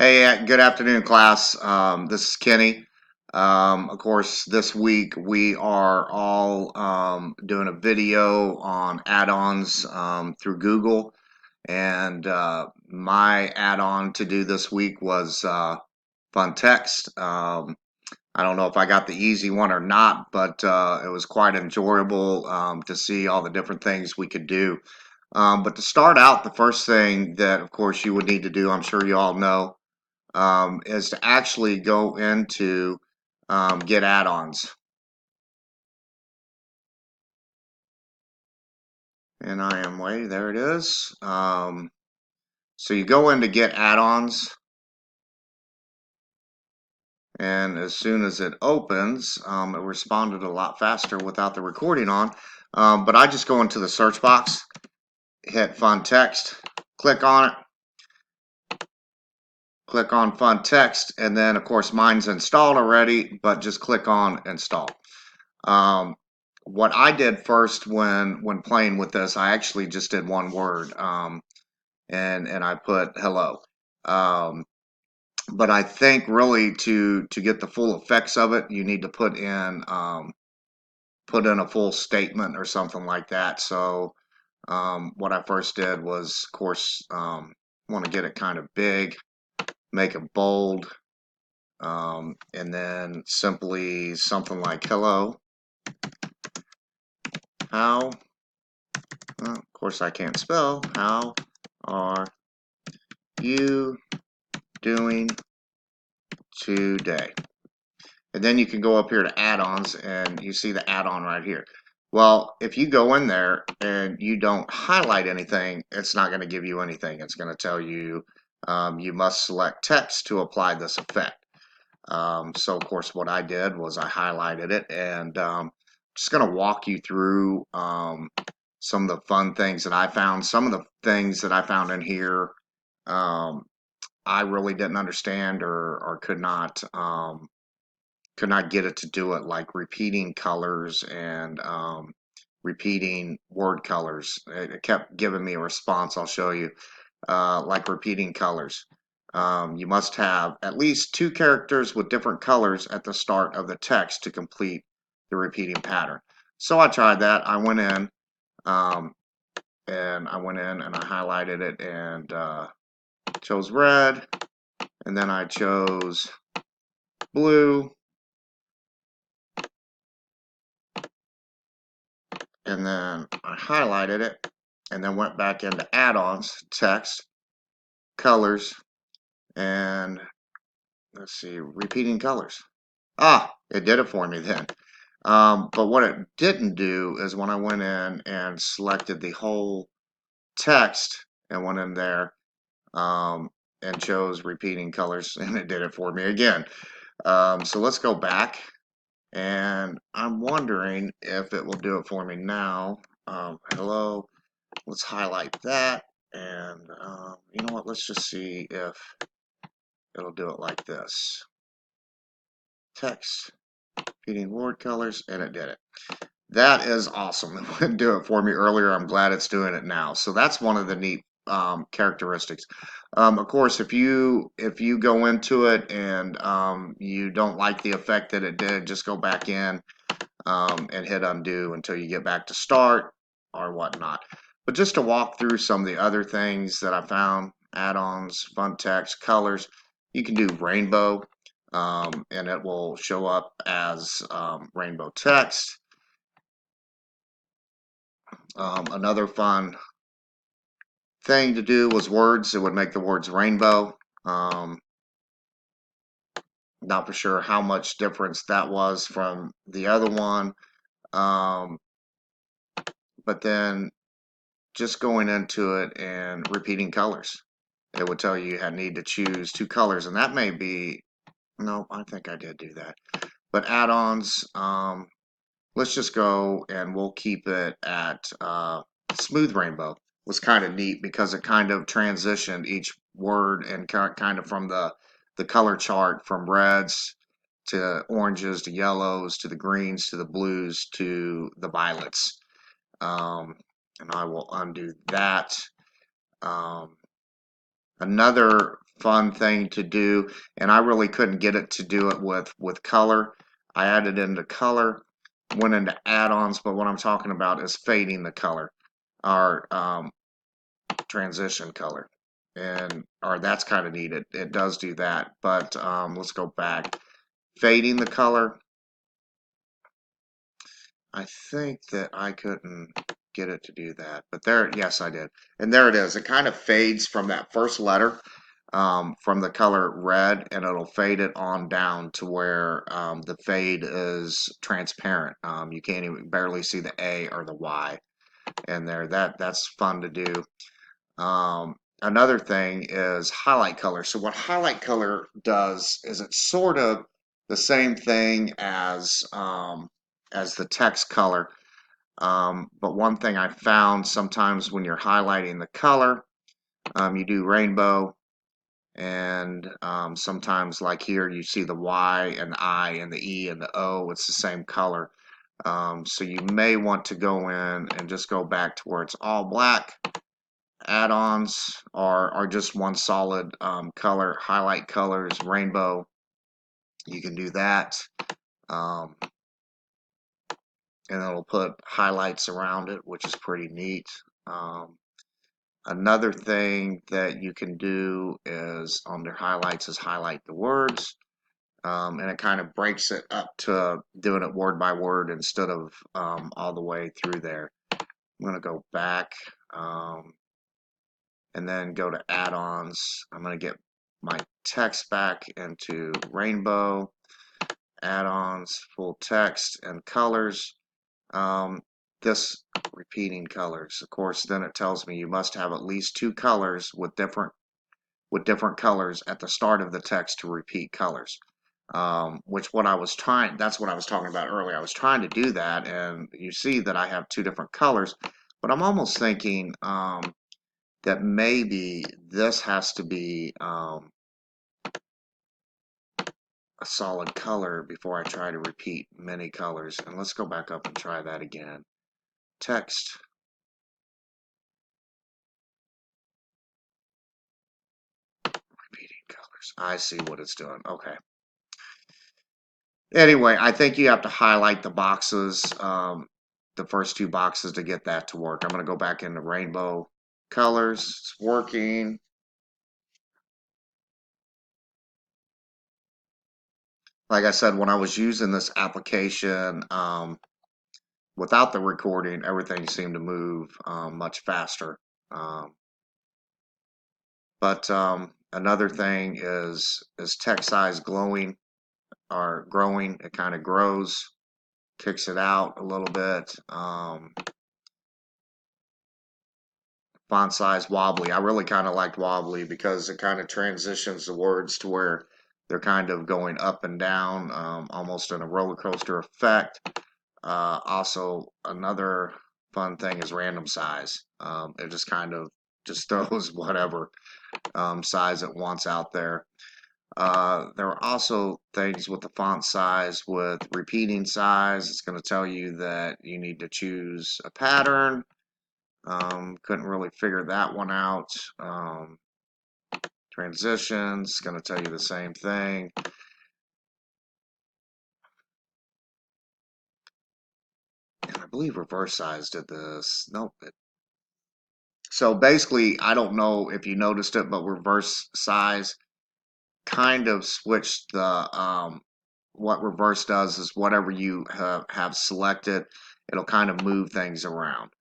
Hey, good afternoon, class. This is Kenny. Of course, this week we are all doing a video on add-ons through Google, and my add-on to do this week was Fun Text. I don't know if I got the easy one or not, but it was quite enjoyable to see all the different things we could do. But to start out, the first thing that, of course, you would need to do, I'm sure you all know, is to actually go into get add-ons. And I am way, there it is. So you go in to get add-ons, and as soon as it opens, it responded a lot faster without the recording on. But I just go into the search box, hit Fun Text, click on it, click on Fun Text, and then of course mine's installed already, but just click on Install. What I did first when playing with this, I actually just did one word, and I put hello. But I think really to get the full effects of it, you need to put in a full statement or something like that. So what I first did was, of course, want to get it kind of big, make it bold, and then simply something like hello. How? Well, of course, I can't spell. How are you doing today? And then you can go up here to add-ons, and you see the add-on right here. Well, if you go in there and you don't highlight anything, it's not going to give you anything. It's going to tell you you must select text to apply this effect. So, of course, what I did was I highlighted it, and just going to walk you through some of the fun things that I found. Some of the things that I found in here I really didn't understand or could not get it to do it, like repeating colors and repeating word colors. It kept giving me a response. I'll show you, like repeating colors. You must have at least 2 characters with different colors at the start of the text to complete the repeating pattern. So I tried that. I went in and I highlighted it and chose red, and then I chose blue, and then I highlighted it, and then went back into add-ons, text, colors, and let's see, repeating colors. It did it for me then. But what it didn't do is when I went in and selected the whole text and went in there and chose repeating colors, and it did it for me again. So let's go back, and I'm wondering if it will do it for me now. Hello, let's highlight that, and you know what, let's just see if it'll do it like this. Text, repeating word colors, and it did it. That is awesome. It wouldn't do it for me earlier. I'm glad it's doing it now. So that's one of the neat characteristics. Of course, if you go into it and you don't like the effect that it did, just go back in and hit undo until you get back to start or whatnot. But just to walk through some of the other things that I found, add-ons, fun text, colors, you can do rainbow, and it will show up as rainbow text. Another fun thing to do was words. It would make the words rainbow. Not for sure how much difference that was from the other one. But then just going into it and repeating colors, it would tell you you need to choose 2 colors, and that may be, no, I think I did do that. But add-ons, let's just go and we'll keep it at smooth rainbow. Was kind of neat because it kind of transitioned each word and kind of from the color chart from reds to oranges to yellows to the greens to the blues to the violets. And I will undo that. Another fun thing to do, and I really couldn't get it to do it with color. I added into color, went into add-ons, but what I'm talking about is fading the color, or transition color, and or that's kind of neat. It does do that, but let's go back. Fading the color. I think that I couldn't get it to do that, but there, yes, I did, and there it is. It kind of fades from that first letter, from the color red, and it'll fade it on down to where the fade is transparent. You can't even barely see the A or the Y in there. That's fun to do. Another thing is highlight color. So what highlight color does is it's sort of the same thing as the text color. But one thing I found sometimes when you're highlighting the color, you do rainbow, and sometimes like here you see the Y and the I and the E and the O, it's the same color. So you may want to go in and just go back to where it's all black. Add-ons are just one solid color. Highlight colors, rainbow, you can do that. And it'll put highlights around it, which is pretty neat. Another thing that you can do is under highlights is highlight the words. And it kind of breaks it up to doing it word by word instead of all the way through there. I'm going to go back and then go to add-ons. I'm going to get my text back into rainbow, add-ons, full text, and colors. This repeating colors, of course, then it tells me you must have at least 2 colors with different colors at the start of the text to repeat colors. Which that's what I was talking about earlier. I was trying to do that, and you see that I have 2 different colors, but I'm almost thinking that maybe this has to be a solid color before I try to repeat many colors. And let's go back up and try that again. Text. Repeating colors. I see what it's doing. Okay. Anyway, I think you have to highlight the boxes, the first 2 boxes to get that to work. I'm going to go back into rainbow colors. It's working. Like I said, when I was using this application without the recording, everything seemed to move much faster. But another thing is text size glowing or growing. It kind of grows, kicks it out a little bit. Font size wobbly. I really kind of liked wobbly because it kind of transitions the words to where they're kind of going up and down, almost in a roller coaster effect. Also, another fun thing is random size. It just kind of just throws whatever size it wants out there. There are also things with the font size with repeating size. It's going to tell you that you need to choose a pattern. Couldn't really figure that one out. Transitions, going to tell you the same thing. And I believe reverse size did this. Nope. So basically, I don't know if you noticed it, but reverse size kind of switched the, what reverse does is whatever you have selected, it'll kind of move things around.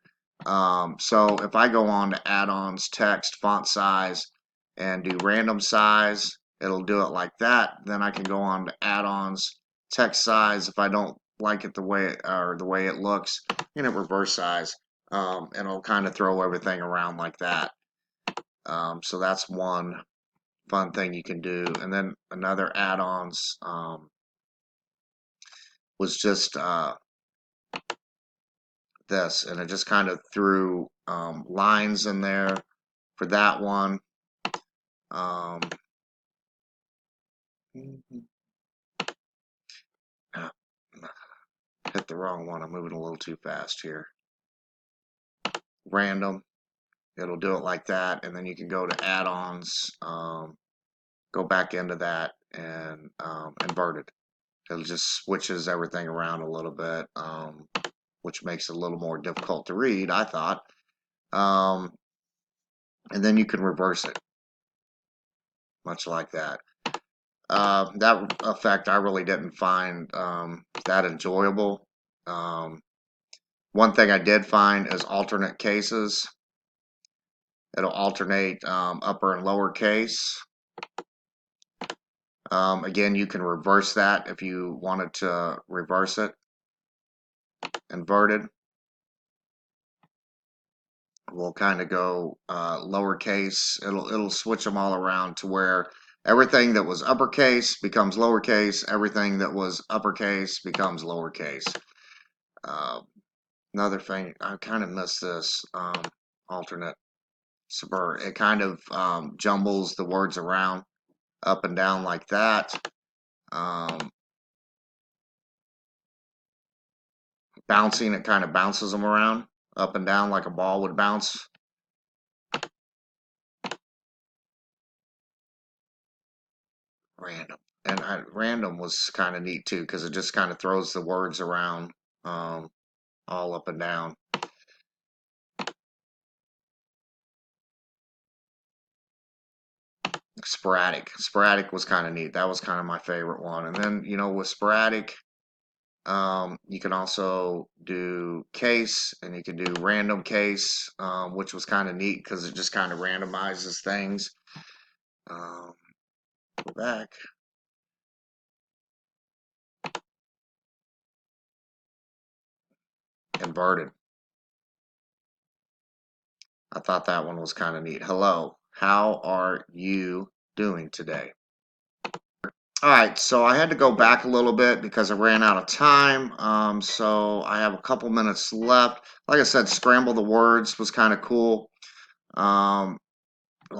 So if I go on to add-ons, text, font size, and do random size, it'll do it like that. Then I can go on to add-ons, text size. If I don't like it the way it looks, and it reverse size, and it'll kind of throw everything around like that. So that's one fun thing you can do. And then another add-ons was just this, and it just kind of threw lines in there for that one. Hit the wrong one. I'm moving a little too fast here. Random. It'll do it like that, and then you can go to add-ons. go back into that and invert it. It just switches everything around a little bit, which makes it a little more difficult to read, I thought. And then you can reverse it, much like that. That effect I really didn't find that enjoyable. One thing I did find is alternate cases. It'll alternate upper and lower case. Again, you can reverse that if you wanted to reverse it. Inverted. We'll kind of go lowercase. It'll switch them all around to where everything that was uppercase becomes lowercase. Everything that was uppercase becomes lowercase. Another thing, I kind of missed this alternate subvert. It kind of jumbles the words around up and down like that. Bouncing, it kind of bounces them around up and down like a ball would bounce. Random. And random was kind of neat too, because it just kind of throws the words around all up and down. Sporadic. Sporadic was kind of neat. That was kind of my favorite one. And then, you know, with sporadic, you can also do case, and you can do random case, which was kind of neat because it just kind of randomizes things. Go back. Inverted. I thought that one was kind of neat. Hello, how are you doing today? All right, so I had to go back a little bit because I ran out of time. So I have a couple minutes left. Like I said, scramble the words was kind of cool. Let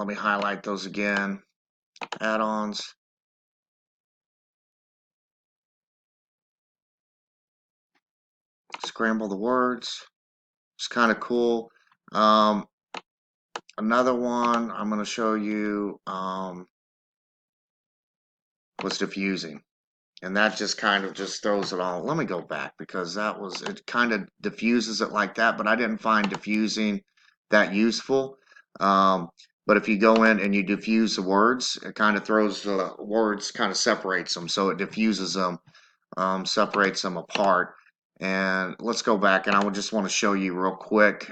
me highlight those again. Add-ons. Scramble the words. It's kind of cool. Another one I'm going to show you was diffusing. And that just kind of just throws it all. Let me go back because that was, it kind of diffuses it like that, but I didn't find diffusing that useful. But if you go in and you diffuse the words, it kind of throws the words, kind of separates them. So it diffuses them, separates them apart. And let's go back, and I would just want to show you real quick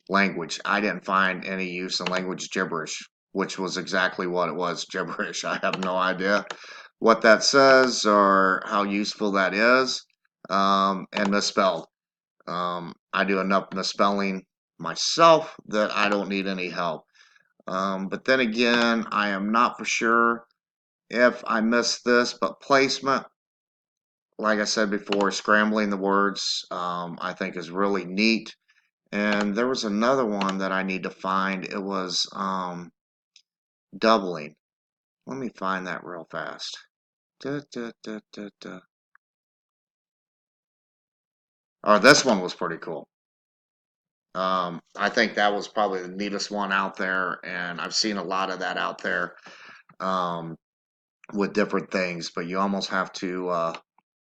language. I didn't find any use in language gibberish, which was exactly what it was, gibberish. I have no idea what that says or how useful that is. And misspelled. I do enough misspelling myself that I don't need any help. But then again, I am not for sure if I missed this, but placement, like I said before, scrambling the words, I think is really neat. And there was another one that I need to find. It was doubling. Let me find that real fast. Oh, this one was pretty cool. I think that was probably the neatest one out there, and I've seen a lot of that out there with different things, but you almost have to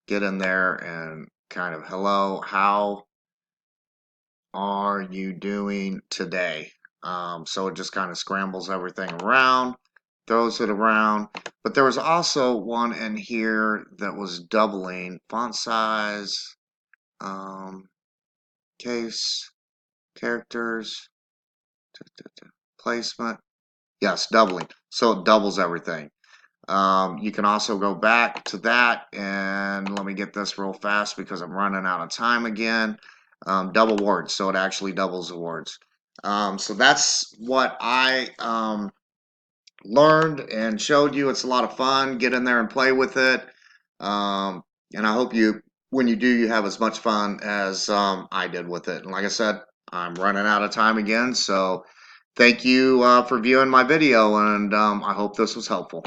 get in there and kind of, hello, how are you doing today? So it just kind of scrambles everything around, throws it around. But there was also one in here that was doubling font size, case, characters, placement. Yes, doubling. So it doubles everything. You can also go back to that, and let me get this real fast because I'm running out of time again. Double words, so it actually doubles the words. So that's what I learned and showed you. It's a lot of fun. Get in there and play with it. And I hope you, when you do, you have as much fun as I did with it. And like I said, I'm running out of time again. So thank you for viewing my video, and I hope this was helpful.